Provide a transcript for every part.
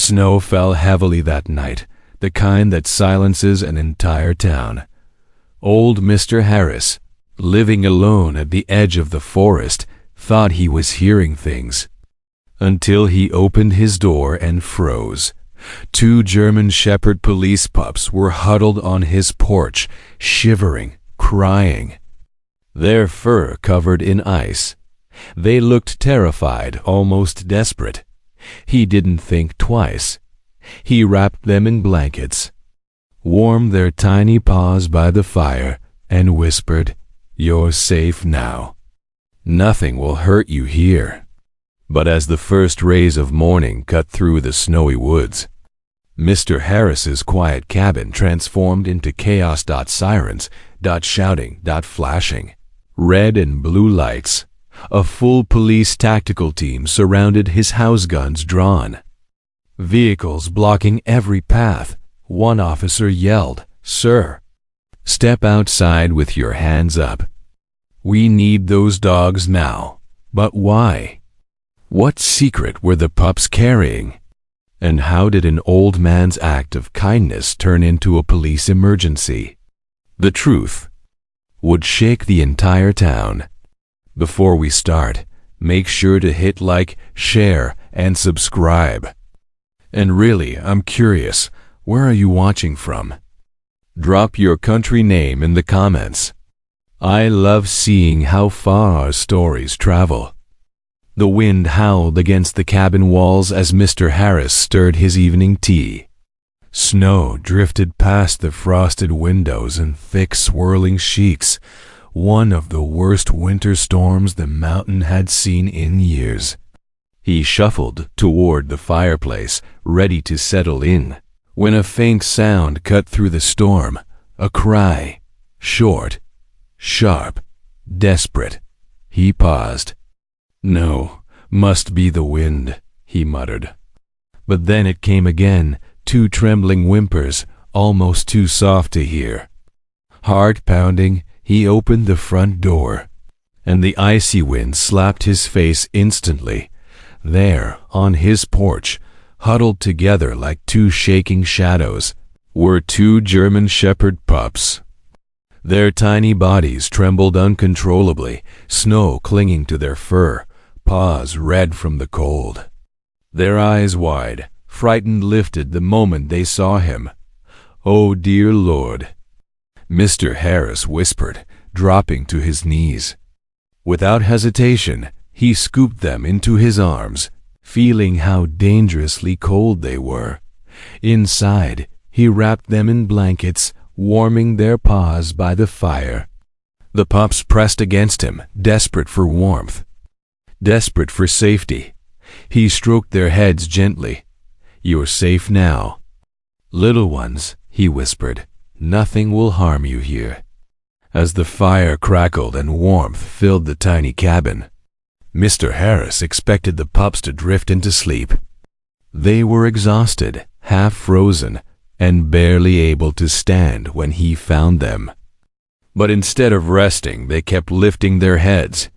Snow fell heavily that night, the kind that silences an entire town. Old Mr. Harris, living alone at the edge of the forest, thought he was hearing things. Until he opened his door and froze. 2 German Shepherd police pups were huddled on his porch, shivering, crying. Their fur covered in ice. They looked terrified, almost desperate. He didn't think twice. He wrapped them in blankets, warmed their tiny paws by the fire, and whispered, "You're safe now. Nothing will hurt you here." But as the first rays of morning cut through the snowy woods, Mr. Harris's quiet cabin transformed into chaos. Sirens, shouting, flashing. Red and blue lights. A full police tactical team surrounded his house, guns drawn. Vehicles blocking every path. One officer yelled, "Sir, step outside with your hands up. We need those dogs now." But why? What secret were the pups carrying? And how did an old man's act of kindness turn into a police emergency? The truth would shake the entire town. Before we start, make sure to hit like, share, and subscribe. And really, I'm curious, where are you watching from? Drop your country name in the comments. I love seeing how far our stories travel. The wind howled against the cabin walls as Mr. Harris stirred his evening tea. Snow drifted past the frosted windows in thick swirling sheets, one of the worst winter storms the mountain had seen in years. He shuffled toward the fireplace, ready to settle in, when a faint sound cut through the storm, a cry, short, sharp, desperate. He paused. "No, must be the wind," he muttered. But then it came again, 2 trembling whimpers, almost too soft to hear. Heart pounding, he opened the front door, and the icy wind slapped his face instantly. There, on his porch, huddled together like 2 shaking shadows, were 2 German Shepherd pups. Their tiny bodies trembled uncontrollably, snow clinging to their fur, paws red from the cold. Their eyes wide, frightened, lifted the moment they saw him. "Oh, dear Lord," Mr. Harris whispered, dropping to his knees. Without hesitation, he scooped them into his arms, feeling how dangerously cold they were. Inside, he wrapped them in blankets, warming their paws by the fire. The pups pressed against him, desperate for warmth, desperate for safety. He stroked their heads gently. "You're safe now. Little ones," he whispered, "nothing will harm you here." As the fire crackled and warmth filled the tiny cabin, Mr. Harris expected the pups to drift into sleep. They were exhausted, half frozen, and barely able to stand when he found them. But instead of resting, they kept lifting their heads.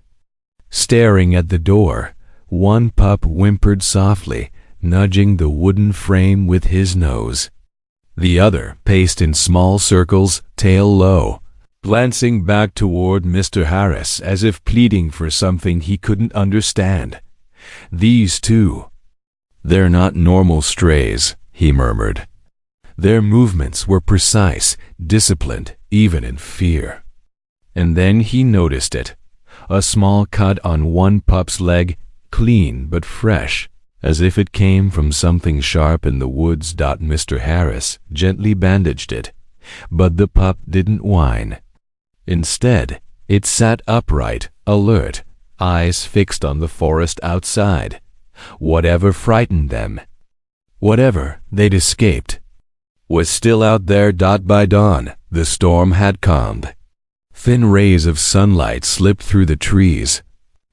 Staring at the door, one pup whimpered softly, nudging the wooden frame with his nose. The other paced in small circles, tail low, glancing back toward Mr. Harris as if pleading for something he couldn't understand. "These 2. They're not normal strays," he murmured. Their movements were precise, disciplined, even in fear. And then he noticed it. A small cut on one pup's leg, clean but fresh, as if it came from something sharp in the woods. Mr. Harris gently bandaged it, but the pup didn't whine. Instead, it sat upright, alert, eyes fixed on the forest outside. Whatever frightened them, whatever they'd escaped, was still out there. By dawn, the storm had calmed. Thin rays of sunlight slipped through the trees,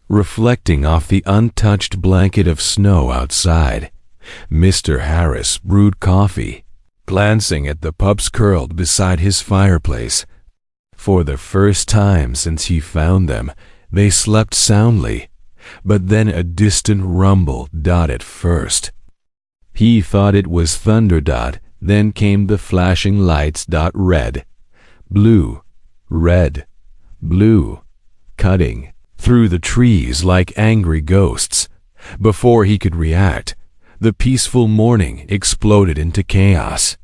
reflecting off the untouched blanket of snow outside. Mr. Harris brewed coffee, glancing at the pups curled beside his fireplace. For the first time since he found them, they slept soundly, but then a distant rumble. At first, He thought it was thunder. Then came the flashing lights. Red, blue, red, blue, cutting through the trees like angry ghosts. Before he could react, the peaceful morning exploded into chaos.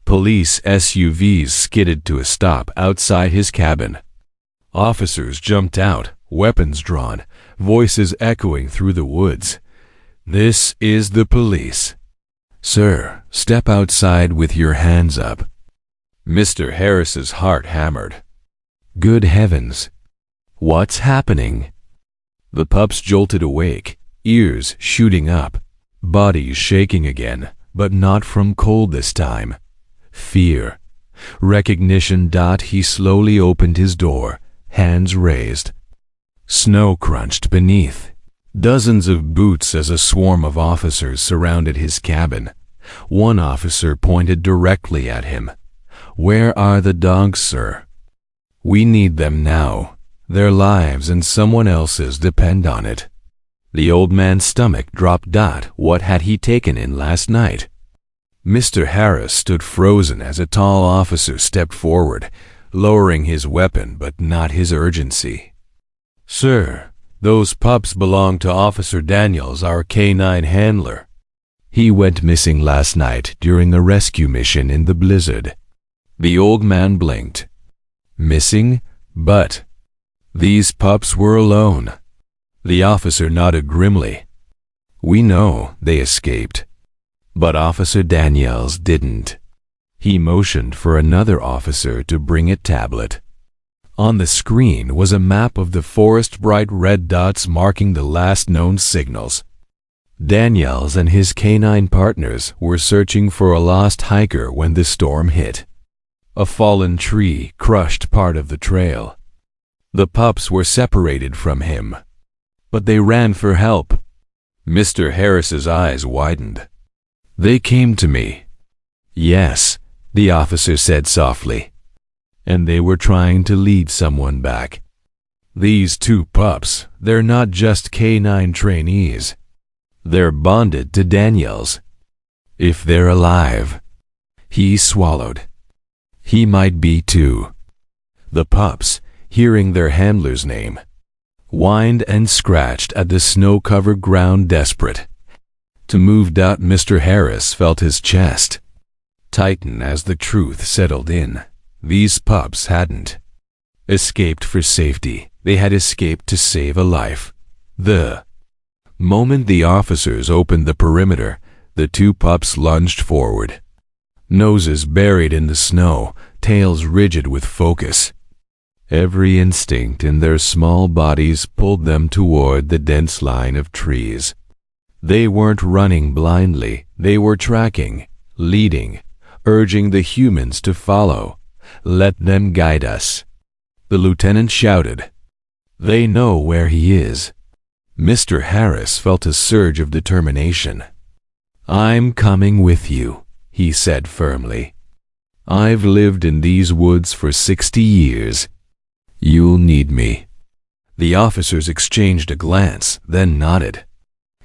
Police SUVs skidded to a stop outside his cabin. Officers jumped out, weapons drawn, voices echoing through the woods. "This is the police. Sir, step outside with your hands up." Mr. Harris's heart hammered. Good heavens! What's happening? The pups jolted awake, ears shooting up, bodies shaking again, but not from cold this time. Fear. Recognition. He slowly opened his door, hands raised. Snow crunched beneath. Dozens of boots as a swarm of officers surrounded his cabin. One officer pointed directly at him. "Where are the dogs, sir? We need them now. Their lives and someone else's depend on it." The old man's stomach dropped. What had he taken in last night? Mr. Harris stood frozen as a tall officer stepped forward, lowering his weapon but not his urgency. "Sir, those pups belong to Officer Daniels, our K-9 handler. He went missing last night during a rescue mission in the blizzard." The old man blinked. Missing? But these pups were alone. The officer nodded grimly. "We know they escaped. But Officer Daniels didn't." He motioned for another officer to bring a tablet. On the screen was a map of the forest, bright red dots marking the last known signals. Daniels and his K-9 partners were searching for a lost hiker when the storm hit. A fallen tree crushed part of the trail. The pups were separated from him, but they ran for help. Mr. Harris's eyes widened. "They came to me." "Yes," the officer said softly. "And they were trying to lead someone back. These two pups, they're not just K-9 trainees. They're bonded to Daniels. If they're alive." He swallowed. He might be too. The pups, hearing their handler's name, whined and scratched at the snow-covered ground, desperate to move. Mr. Harris felt his chest tighten as the truth settled in. These pups hadn't escaped for safety. They had escaped to save a life. The moment the officers opened the perimeter, the two pups lunged forward. Noses buried in the snow, tails rigid with focus. Every instinct in their small bodies pulled them toward the dense line of trees. They weren't running blindly, they were tracking, leading, urging the humans to follow. "Let them guide us," the lieutenant shouted. "They know where he is." Mr. Harris felt a surge of determination. "I'm coming with you," he said firmly. "I've lived in these woods for 60 years. You'll need me." The officers exchanged a glance, then nodded.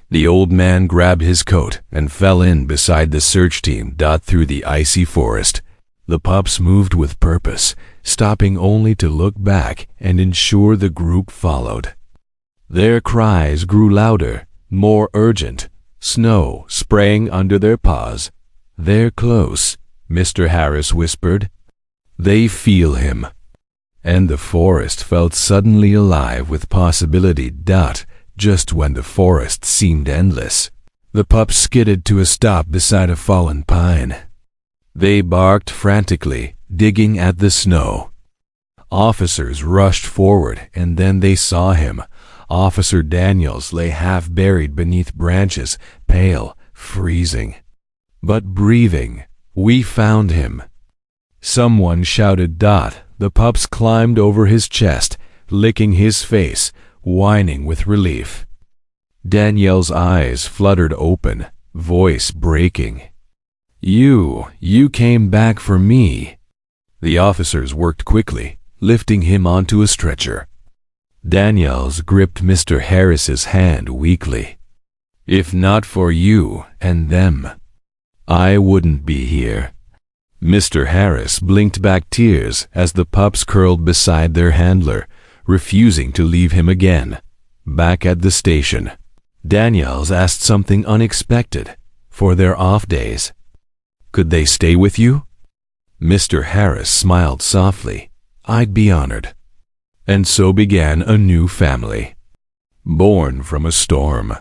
The old man grabbed his coat and fell in beside the search team. Through the icy forest, the pups moved with purpose, stopping only to look back and ensure the group followed. Their cries grew louder, more urgent, snow spraying under their paws. "They're close," Mr. Harris whispered. "They feel him." And the forest felt suddenly alive with possibility. Just when the forest seemed endless, the pups skidded to a stop beside a fallen pine. They barked frantically, digging at the snow. Officers rushed forward, and then they saw him. Officer Daniels lay half buried beneath branches, pale, freezing, but breathing. "We found him," someone shouted. The pups climbed over his chest, licking his face, whining with relief. Daniel's eyes fluttered open, voice breaking. You came back for me." The officers worked quickly, lifting him onto a stretcher. Daniels gripped Mr. Harris's hand weakly. If not for you and them, I wouldn't be here." Mr. Harris blinked back tears as the pups curled beside their handler, refusing to leave him again. Back at the station, Daniels asked something unexpected for their off days. "Could they stay with you?" Mr. Harris smiled softly. "I'd be honored." And so began a new family, born from a storm.